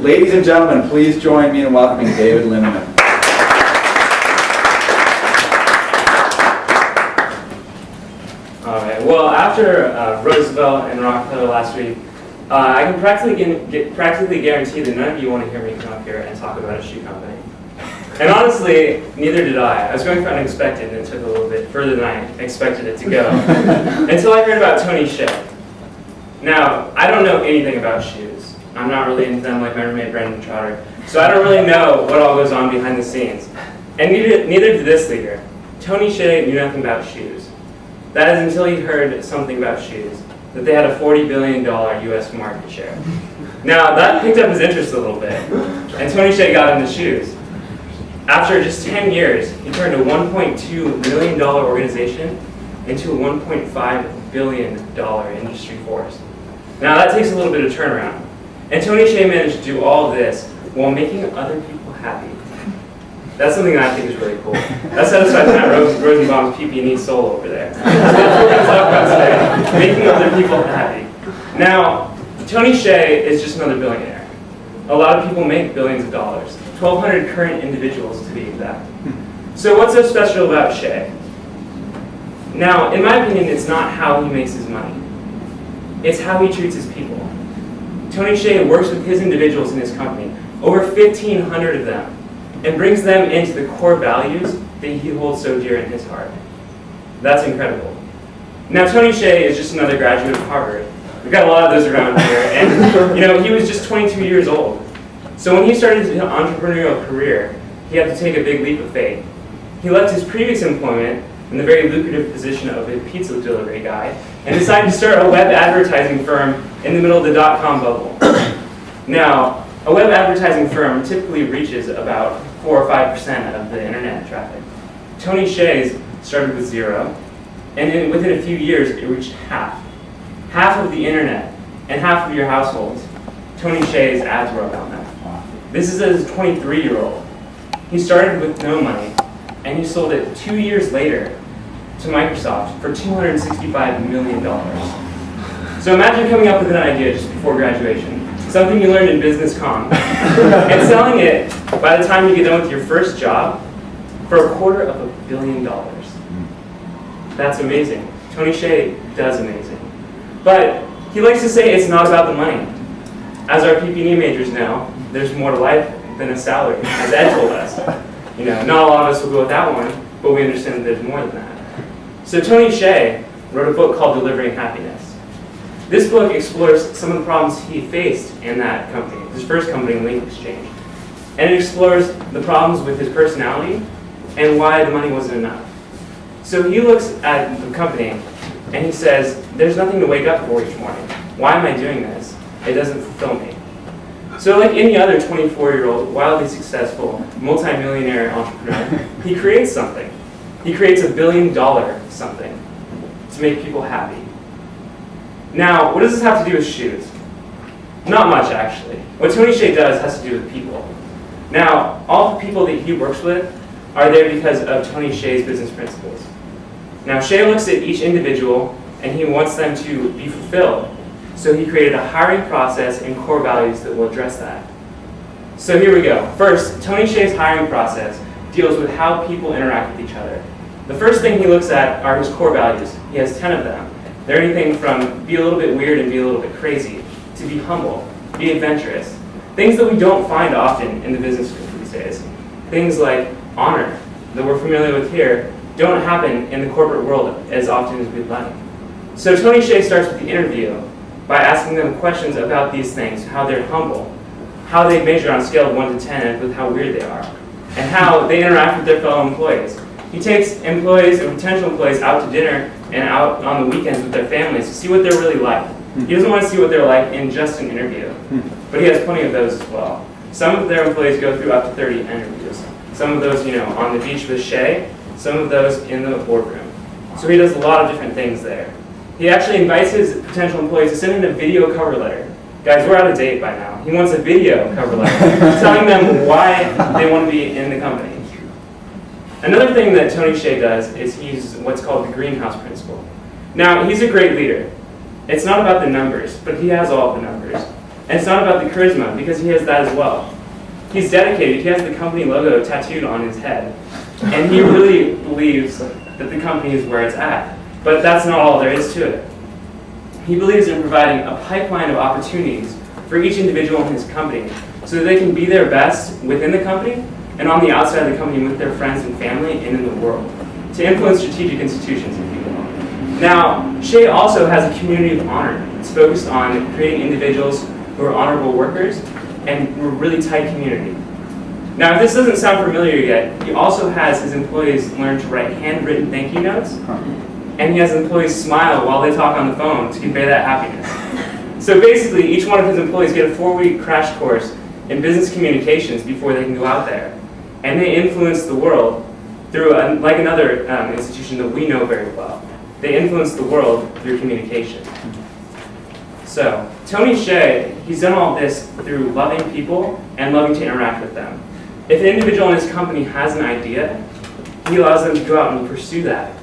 Ladies and gentlemen, please join me in welcoming David Linamen. All right. Well, after Roosevelt and Rockefeller last week, I can practically guarantee that none of you want to hear me come up here and talk about a shoe company. And honestly, neither did I. I was going for unexpected, and it took a little bit further than I expected it to go. Until I heard about Tony Hsieh. Now, I don't know anything about shoes. I'm not really into them like my roommate Brendan Trotter. So I don't really know what all goes on behind the scenes. And neither did this leader. Tony Hsieh knew nothing about shoes. That is until he heard something about shoes, that they had a $40 billion US market share. Now, that picked up his interest a little bit, and Tony Hsieh got into shoes. After just 10 years, he turned a $1.2 million organization into a $1.5 billion industry force. Now, that takes a little bit of turnaround. And Tony Hsieh managed to do all of this while making other people happy. That's something that I think is really cool. That set aside Matt Rosenbaum's PP&E soul over there. So that's what we're going to talk about today, making other people happy. Now, Tony Hsieh is just another billionaire. A lot of people make billions of dollars. 1,200 current individuals, to be exact. So what's so special about Hsieh? Now, in my opinion, it's not how he makes his money. It's how he treats his people. Tony Hsieh works with his individuals in his company, over 1,500 of them, and brings them into the core values that he holds so dear in his heart. That's incredible. Now, Tony Hsieh is just another graduate of Harvard. We've got a lot of those around here, and he was just 22 years old. So when he started his entrepreneurial career, he had to take a big leap of faith. He left his previous employment in the very lucrative position of a pizza delivery guy and decided to start a web advertising firm in the middle of the dot-com bubble. Now, a web advertising firm typically reaches about 4 or 5% of the internet traffic. Tony Hsieh's started with 0, and within a few years, it reached half. Half of the internet and half of your households, Tony Hsieh's ads were up on that. This is as a 23-year-old. He started with no money, and he sold it 2 years later to Microsoft for $265 million. So imagine coming up with an idea just before graduation, something you learned in business comm, and selling it by the time you get done with your first job for $250 million. That's amazing. Tony Hsieh does amazing. But he likes to say it's not about the money. As our PP&E majors know, there's more to life than a salary, as Ed told us. Not a lot of us will go with that one, but we understand that there's more than that. So Tony Hsieh wrote a book called Delivering Happiness. This book explores some of the problems he faced in that company, his first company, Link Exchange. And it explores the problems with his personality and why the money wasn't enough. So he looks at the company and he says, there's nothing to wake up for each morning. Why am I doing this? It doesn't fulfill me. So like any other 24-year-old, wildly successful, multi-millionaire entrepreneur, he creates something. He creates $1 billion something to make people happy. Now, what does this have to do with shoes? Not much, actually. What Tony Hsieh does has to do with people. Now, all the people that he works with are there because of Tony Hsieh's business principles. Now, Hsieh looks at each individual and he wants them to be fulfilled. So he created a hiring process and core values that will address that. So here we go. First, Tony Hsieh's hiring process deals with how people interact with each other. The first thing he looks at are his core values. He has 10 of them. They're anything from be a little bit weird and be a little bit crazy, to be humble, be adventurous. Things that we don't find often in the business these days. Things like honor, that we're familiar with here, don't happen in the corporate world as often as we'd like. So Tony Hsieh starts with the interview by asking them questions about these things, how they're humble, how they measure on a scale of 1 to 10 with how weird they are, and how they interact with their fellow employees. He takes employees and potential employees out to dinner and out on the weekends with their families to see what they're really like. He doesn't want to see what they're like in just an interview, but he has plenty of those as well. Some of their employees go through up to 30 interviews. Some of those, on the beach with Hsieh, some of those in the boardroom. So he does a lot of different things there. He actually invites his potential employees to send in a video cover letter. Guys, we're out of date by now. He wants a video cover letter telling them why they want to be in the company. Another thing that Tony Hsieh does is he uses what's called the greenhouse principle. Now, he's a great leader. It's not about the numbers, but he has all of the numbers. And it's not about the charisma, because he has that as well. He's dedicated. He has the company logo tattooed on his head. And he really believes that the company is where it's at. But that's not all there is to it. He believes in providing a pipeline of opportunities for each individual in his company so that they can be their best within the company and on the outside of the company with their friends and family and in the world, to influence strategic institutions, if you will. Now, Shea also has a community of honor. It's focused on creating individuals who are honorable workers and we're a really tight community. Now, if this doesn't sound familiar yet, he also has his employees learn to write handwritten thank you notes, and he has employees smile while they talk on the phone to convey that happiness. So basically, each one of his employees get a 4-week crash course in business communications before they can go out there. And they influence the world through, like another institution that we know very well. They influence the world through communication. So, Tony Shea, he's done all this through loving people and loving to interact with them. If an individual in his company has an idea, he allows them to go out and pursue that.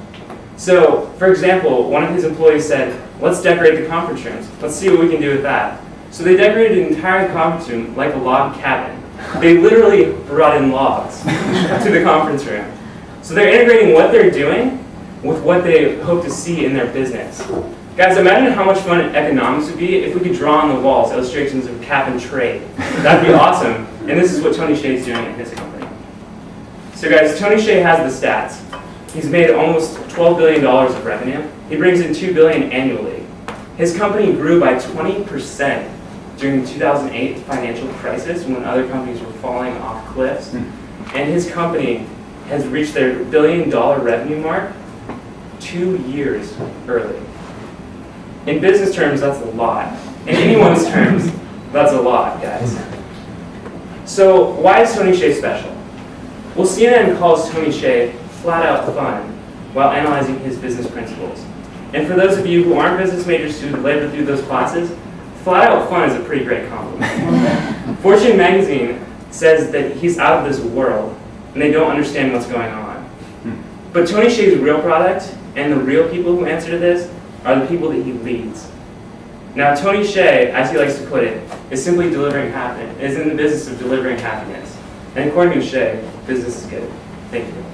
So, for example, one of his employees said, let's decorate the conference rooms. Let's see what we can do with that. So they decorated the entire conference room like a log cabin. They literally brought in logs to the conference room. So they're integrating what they're doing with what they hope to see in their business. Guys, imagine how much fun economics would be if we could draw on the walls illustrations of cap and trade. That'd be awesome. And this is what Tony Shea is doing in his company. So guys, Tony Shea has the stats. He's made almost $12 billion of revenue. He brings in $2 billion annually. His company grew by 20% during the 2008 financial crisis when other companies were falling off cliffs. And his company has reached their $1 billion revenue mark 2 years early. In business terms, that's a lot. In anyone's terms, that's a lot, guys. So why is Tony Shea special? Well, CNN calls Tony Shea flat out fun while analyzing his business principles. And for those of you who aren't business majors who labor through those classes, flat out fun is a pretty great compliment. Fortune magazine says that he's out of this world and they don't understand what's going on. But Tony Shea's real product and the real people who answer to this are the people that he leads. Now, Tony Shea, as he likes to put it, is simply delivering happiness, is in the business of delivering happiness. And according to Shea, business is good. Thank you.